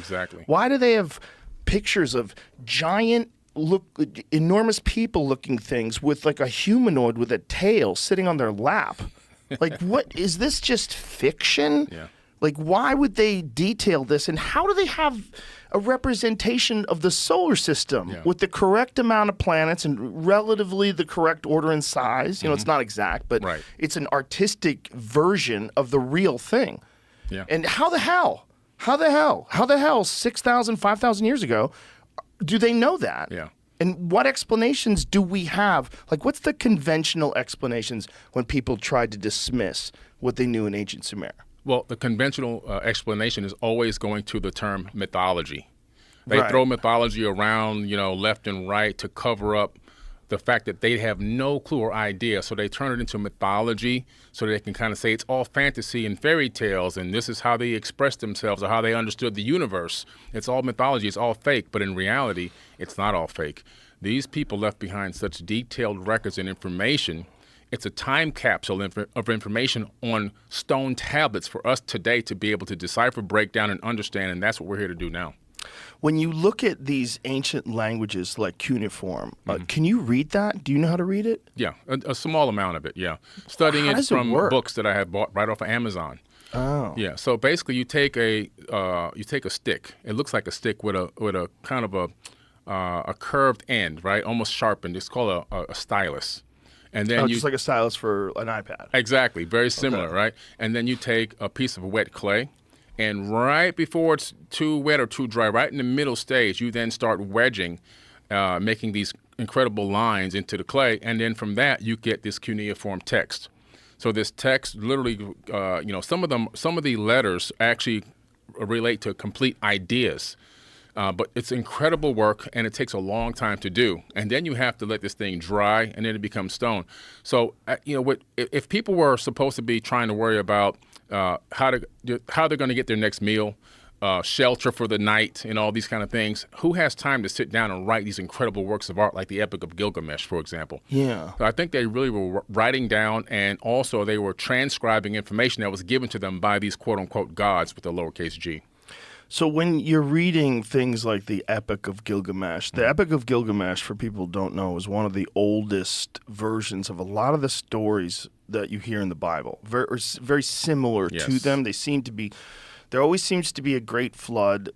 Exactly. Why do they have pictures of giant, enormous people-looking things with like a humanoid with a tail sitting on their lap? Like, what is this? Just fiction? Yeah. Like, why would they detail this? And how do they have a representation of the solar system with the correct amount of planets and relatively the correct order and size? You know, it's not exact, but it's an artistic version of the real thing. Yeah. And how the hell 6,000, 5,000 years ago do they know that? Yeah. And what explanations do we have? Like, what's the conventional explanations when people tried to dismiss what they knew in ancient Sumer? Well, the conventional explanation is always going to the term mythology. They throw mythology around, you know, left and right to cover up the fact that they have no clue or idea. So they turn it into mythology so they can kind of say it's all fantasy and fairy tales, and this is how they express themselves or how they understood the universe. It's all mythology. It's all fake. But in reality, it's not all fake. These people left behind such detailed records and information. It's a time capsule of information on stone tablets for us today to be able to decipher, break down, and understand, and that's what we're here to do now. When you look at these ancient languages like cuneiform, can you read that? Do you know how to read it? Yeah, a small amount of it, yeah. Studying it from books that I have bought right off of Amazon. Oh. Yeah, so basically you take a stick. It looks like a stick with a kind of a curved end, right? Almost sharpened. It's called a stylus. And then just like a stylus for an iPad. Exactly, very similar, right? And then you take a piece of wet clay, and right before it's too wet or too dry, right in the middle stage, you then start wedging, making these incredible lines into the clay, and then from that you get this cuneiform text. So this text literally, some of the letters actually relate to complete ideas. But it's incredible work, and it takes a long time to do. And then you have to let this thing dry, and then it becomes stone. So, if people were supposed to be trying to worry about how they're going to get their next meal, shelter for the night, and all these kind of things, who has time to sit down and write these incredible works of art like the Epic of Gilgamesh, for example? Yeah. So I think they really were writing down, and also they were transcribing information that was given to them by these quote-unquote gods with a lowercase g. So when you're reading things like the Epic of Gilgamesh, the Epic of Gilgamesh, for people who don't know, is one of the oldest versions of a lot of the stories that you hear in the Bible. Very similar to them. There always seems to be a great flood.